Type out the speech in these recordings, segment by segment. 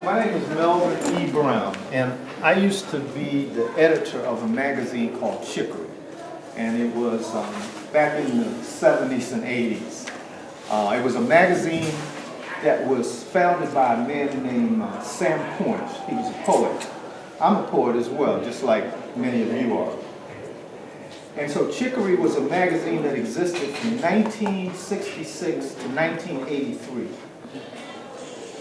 My name is Melvin E. Brown, and I used to be the editor of a magazine called Chicory, and it was back in the 70s and 80s. It was a magazine that was founded by a man named Sam Point. He was a poet. I'm a poet as well, just like many of you are. And so Chicory was a magazine that existed from 1966 to 1983.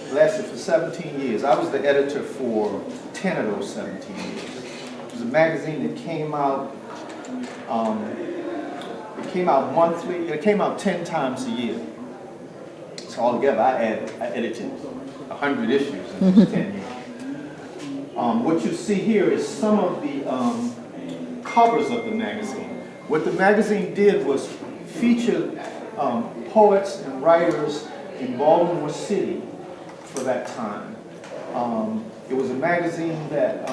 It lasted for 17 years. I was the editor for 10 of those 17 years. It was a magazine that came out monthly. It came out 10 times a year. So altogether, I edited 100 issues in those 10 years. What you see here is some of the covers of the magazine. What the magazine did was feature poets and writers in Baltimore City for that time. It was a magazine that,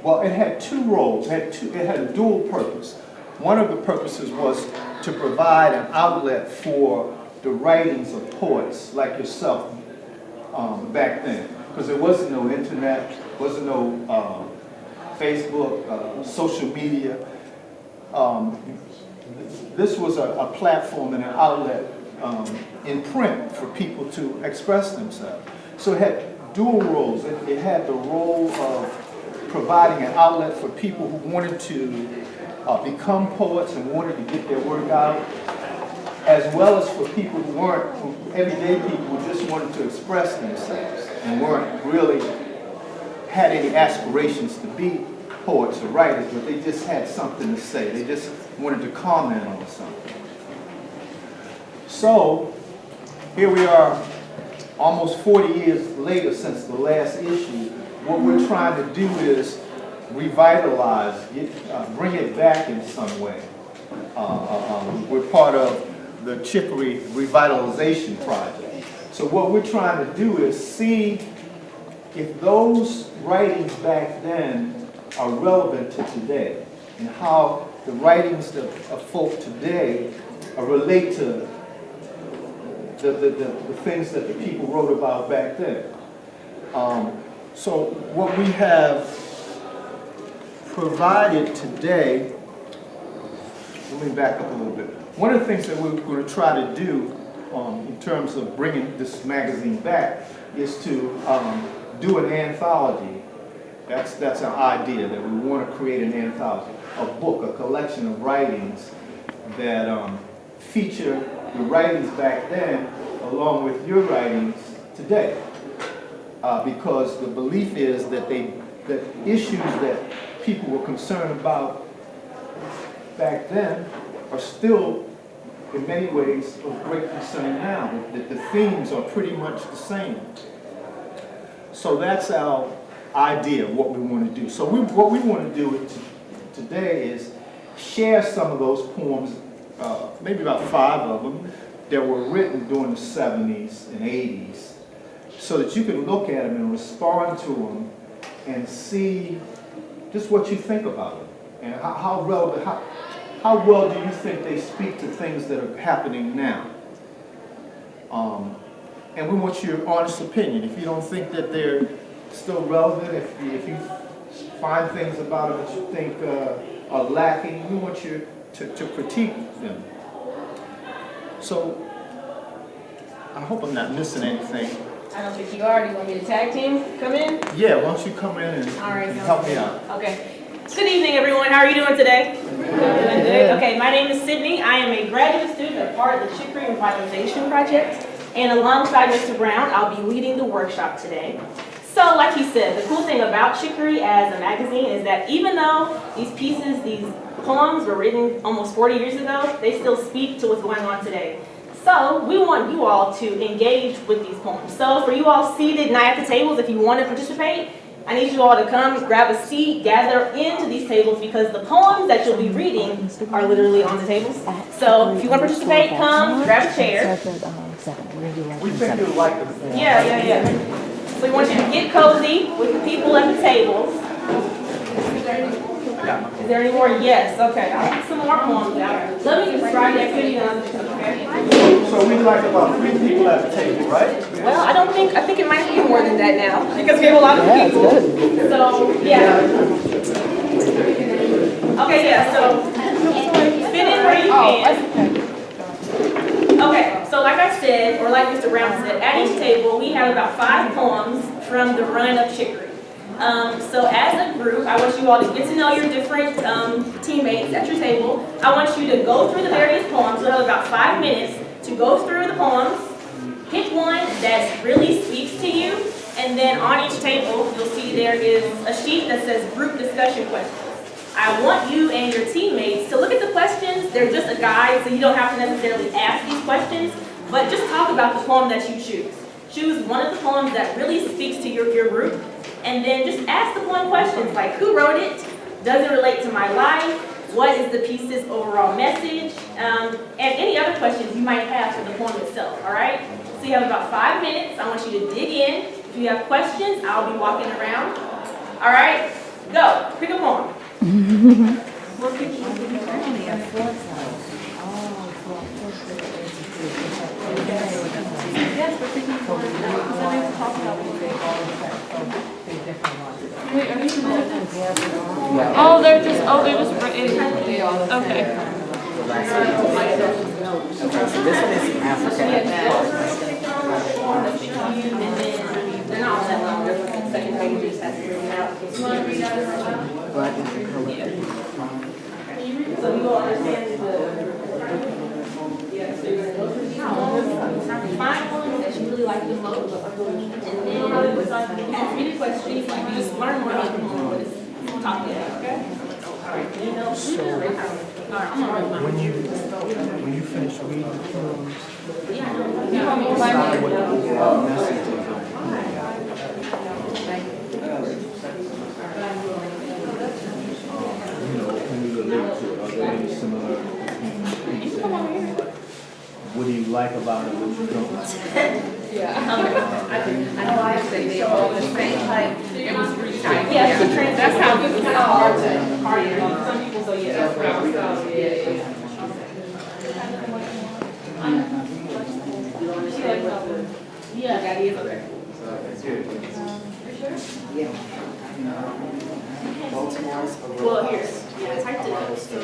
well, it had two roles. It had a dual purpose. One of the purposes was to provide an outlet for the writings of poets like yourself back then, because there wasn't no internet, wasn't no Facebook, social media. This was a platform and an outlet in print for people to express themselves. So it had dual roles. It had the role of providing an outlet for people who wanted to become poets and wanted to get their work out, as well as for people who everyday people who just wanted to express themselves and weren't really had any aspirations to be poets or writers, but they just had something to say. They just wanted to comment on something. So here we are, almost 40 years later since the last issue. What we're trying to do is revitalize it, bring it back in some way. We're part of the Chicory Revitalization Project. So what we're trying to do is see if those writings back then are relevant to today, and how the writings of folk today relate to the things that the people wrote about back then. So what we have provided today, let me back up a little bit. One of the things that we're going to try to do in terms of bringing this magazine back is to do an anthology. That's our idea, that we want to create an anthology, a book, a collection of writings that feature the writings back then along with your writings today. Because the belief is that that issues that people were concerned about back then are still, in many ways, of great concern now. That the themes are pretty much the same. So that's our idea of what we want to do. So what we want to do today is share some of those poems, maybe about 5 of them, that were written during the 70s and 80s, so that you can look at them and respond to them and see just what you think about them, and how well do you think they speak to things that are happening now. And we want your honest opinion. If you don't think that they're still relevant, if you find things about them that you think are lacking, we want you to critique them. So, I hope I'm not missing anything. I don't think you are. Do you want me to tag team? Come in? Yeah, why don't you come in and help me out. Okay. Good evening, everyone. How are you doing today? Doing good. Okay, my name is Sydney. I am a graduate student, a part of the Chicory Revitalization Project, and alongside Mr. Brown, I'll be leading the workshop today. So, like he said, the cool thing about Chicory as a magazine is that even though these pieces, these poems were written almost 40 years ago, they still speak to what's going on today. So we want you all to engage with these poems. So for you all seated now at the tables, if you want to participate, I need you all to come, grab a seat, gather into these tables, because the poems that you'll be reading are literally on the tables. So if you want to participate, come, grab a chair. We think you'll like them. Yeah. So we want you to get cozy with the people at the tables. Is there any more? Yes, okay. I'll put some more poems out. Let me describe the activity on this, okay? So we like about 3 people at the table, right? Well, I think it might be more than that now, because we have a lot of people. So, yeah. Okay, yeah, so fit in where you can. Okay, so like I said, or like Mr. Brown said, at each table we have about 5 poems from the run of Chicory. So as a group, I want you all to get to know your different teammates at your table. I want you to go through the various poems. You'll have about 5 minutes to go through the poems, pick one that really speaks to you, and then on each table you'll see there is a sheet that says group discussion questions. I want you and your teammates to look at the questions. They're just a guide, so you don't have to necessarily ask these questions, but just talk about the poem that you choose. Choose one of the poems that really speaks to your group, and then just ask the poem questions like, who wrote it? Does it relate to my life? What is the piece's overall message? And any other questions you might have for the poem itself, all right? So you have about 5 minutes. I want you to dig in. If you have questions, I'll be walking around. All right, go. Pick a poem. Oh, they're just written. Okay. So this one is Africa. They're not all that long. They're like the second page. You just have to read it out. Black is the color. So you all understand the. Yeah, so you're going to go through these poems. Find one that you really like the most. And then ask me the questions. Like, you just learn more about the poem. Talk to them, okay? When you finish reading the poems, Yeah. decide what the overall message is. Can you relate to it? Are there any similar pieces? What do you like about it? What you don't like? I know I say they all the same type. It was retyped. Yeah, so That's how it's kind of hard to some people, so yeah, that's what I was Yeah, that is okay. Yeah. Baltimore's Well, here, yeah, I typed it up, so.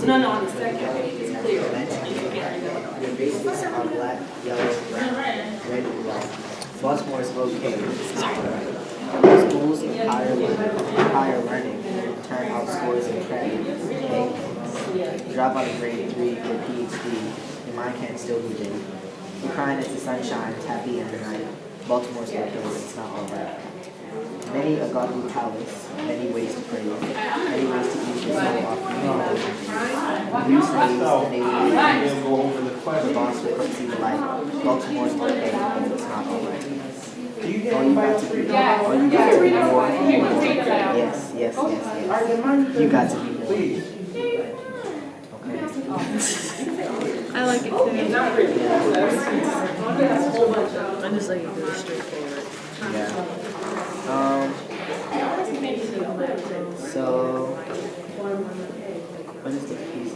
No, on the second page, it's clear. Your bases are black, yellow, brown, red, and white. Baltimore is okay. Schools of higher learning turn out scores in credit. Drop out of grade 3 for PhD. Your mind can't still be big. You're crying as the sunshine, happy in the night. Baltimore's okay, it's not alright. Many a godly palace, many ways to pray, many ways to eat your soul offering. New slaves and natives, Go over the the question. boss will come see the light. Baltimore's okay, it's not alright. Do you get All you got anybody to else do, read? all you got to be more. Yes. You got to be more. Please. Okay. I like it too. I just like it really straightforward. Yeah. So, what is the piece?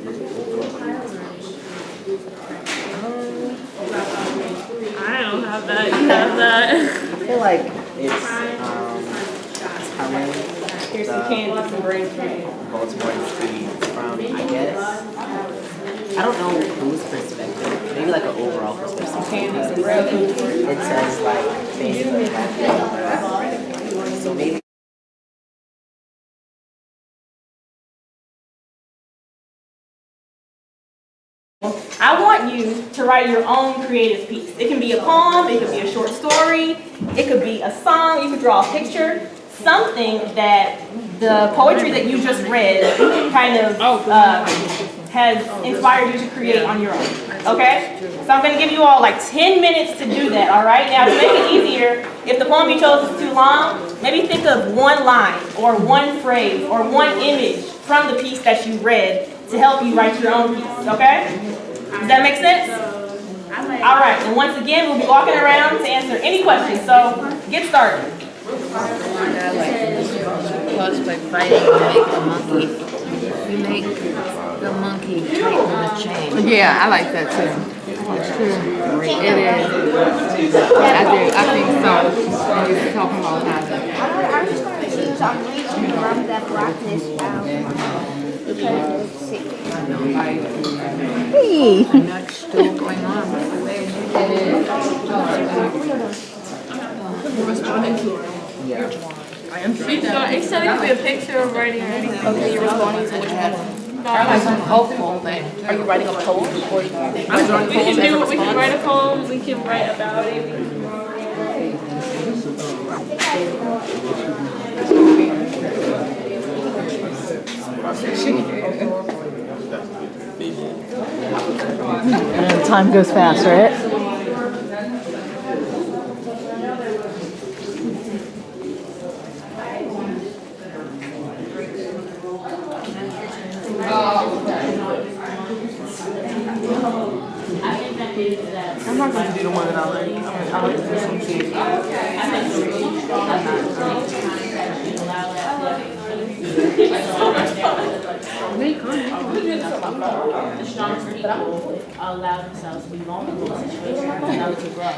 I don't have that. You have that. I feel like it's telling Here's some candy, some brain food. Baltimore Street from, I guess, I don't know whose perspective, maybe like an overall perspective. Candy, some brain food. It says like basically that. So maybe. I want you to write your own creative piece. It can be a poem, it could be a short story, it could be a song, you could draw a picture, something that the poetry that you just read kind of has inspired you to create on your own, okay? So I'm gonna give you all like 10 minutes to do that, all right? Now to make it easier, if the poem you chose is too long, maybe think of one line or one phrase or one image from the piece that you read to help you write your own piece, okay? Does that make sense? All right, and once again, we'll be walking around to answer any questions, so get started. starts by fighting and make the monkey. You make the monkey tighten the chain. Yeah, I like that too. It is. I think so. And you're talking about how to. I'm just going to use I'm reaching from that blackness down because it's sick. I'm not still going on, but the way it It said it could be a picture of writing or anything. Okay, you're responding to which one? I like some hopeful thing. Are you writing a poem? Or we can write a poem, we can write about it. Time goes fast, right? I'm not going to do the one that I like. I like this one too. The strongest people allow themselves to be vulnerable in situations and not to grow.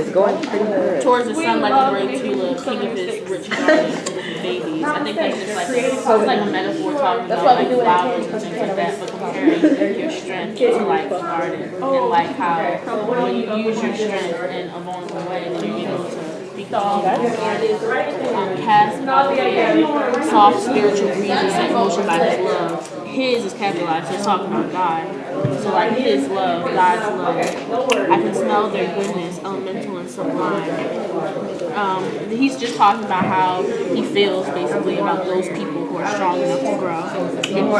It's going pretty good. Towards the sun like a great tulip, king of his rich garden and babies. I think that's just like it's like a metaphor talking about like flowers and things like that, but comparing your strength to like a garden and like how when you use your strength in a vulnerable way, then you're able to become cast soft spiritual breezes set in motion by his love. His is capitalized, so it's talking about God. So like his love, God's love. I can smell their goodness, elemental and sublime. He's just talking about how he feels basically about those people who are strong enough to grow.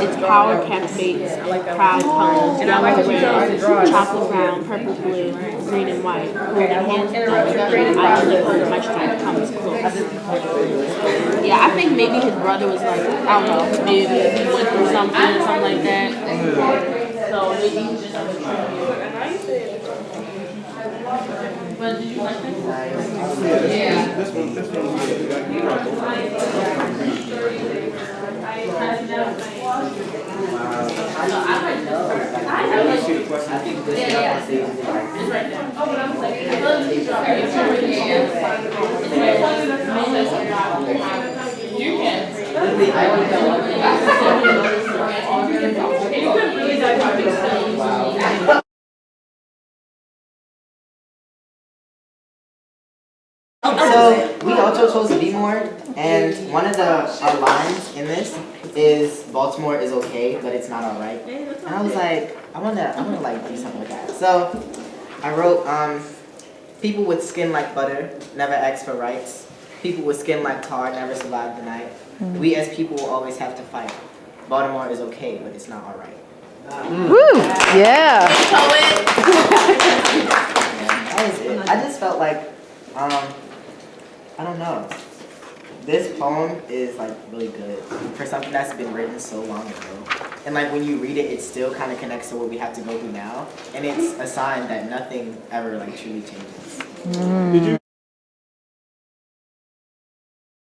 Its power captivates proud colors, yellow, red, chocolate brown, purple, blue, green and white. Holding hands together, I only hope my strength comes close. Yeah, I think maybe his brother was like, I don't know, maybe he went through something or something like that. So maybe he's just like a tribute. But did you like this? Yeah. This one. So we also chose DewMore, and one of our lines in this is Baltimore is okay, but it's not alright. And I was like, I wanna like do something like that. So I wrote, people with skin like butter never ask for rights. People with skin like tar never survive the night. We as people will always have to fight. Baltimore is okay, but it's not alright. Woo! Yeah. That was it. I just felt like, I don't know. This poem is like really good for something that's been written so long ago. And like when you read it, it still kind of connects to what we have to go through now. And it's a sign that nothing ever like truly changes.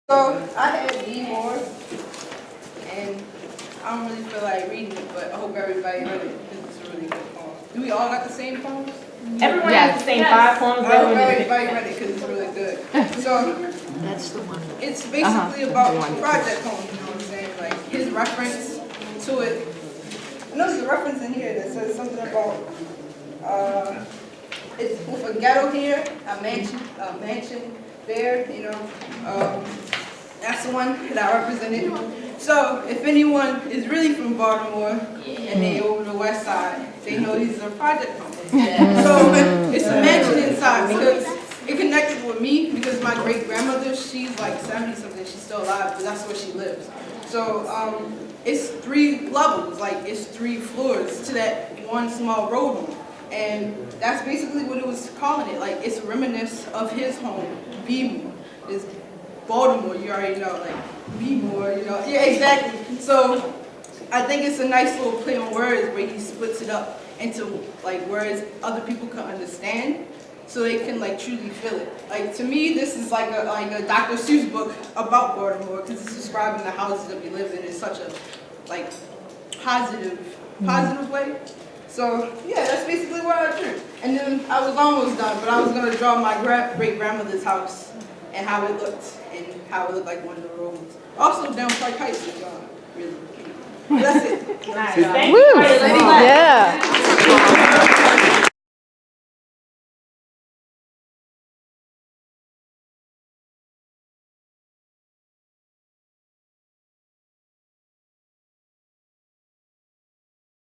So I had DewMore, and I don't really feel like reading it, but I hope everybody read it because it's a really good poem. Do we all got the same poems? Everyone has the same 5 poems. I hope everybody read it because it's really good. So That's the one. it's basically about project poems, you know what I'm saying? Like his reference to it. I know there's a reference in here that says something about it's with a ghetto here, a mansion there, you know. That's the one that I represented. So if anyone is really from Baltimore and they over the west side, they know these are project homes. So it's a mansion inside because it connected with me because my great grandmother, she's like 70 something, she's still alive, but that's where she lives. So it's 3 levels, like it's 3 floors to that one small road home. And that's basically what it was calling it. Like it's a reminiscence of his home, DewMore. It's Baltimore, you already know, like DewMore, you know. Yeah, exactly. So I think it's a nice little play on words where he splits it up into like words other people can understand. so they can like truly feel it. Like to me, this is like a Dr. Seuss book about Baltimore because it's describing the houses that we live in such a like positive way. So yeah, that's basically what I drew. And then I was almost done, but I was gonna draw my great grandmother's house and how it looked like one of the rooms. Also down Park Heights, which really cute. That's it. Nice. Thank you. All right, let's clap. Yeah.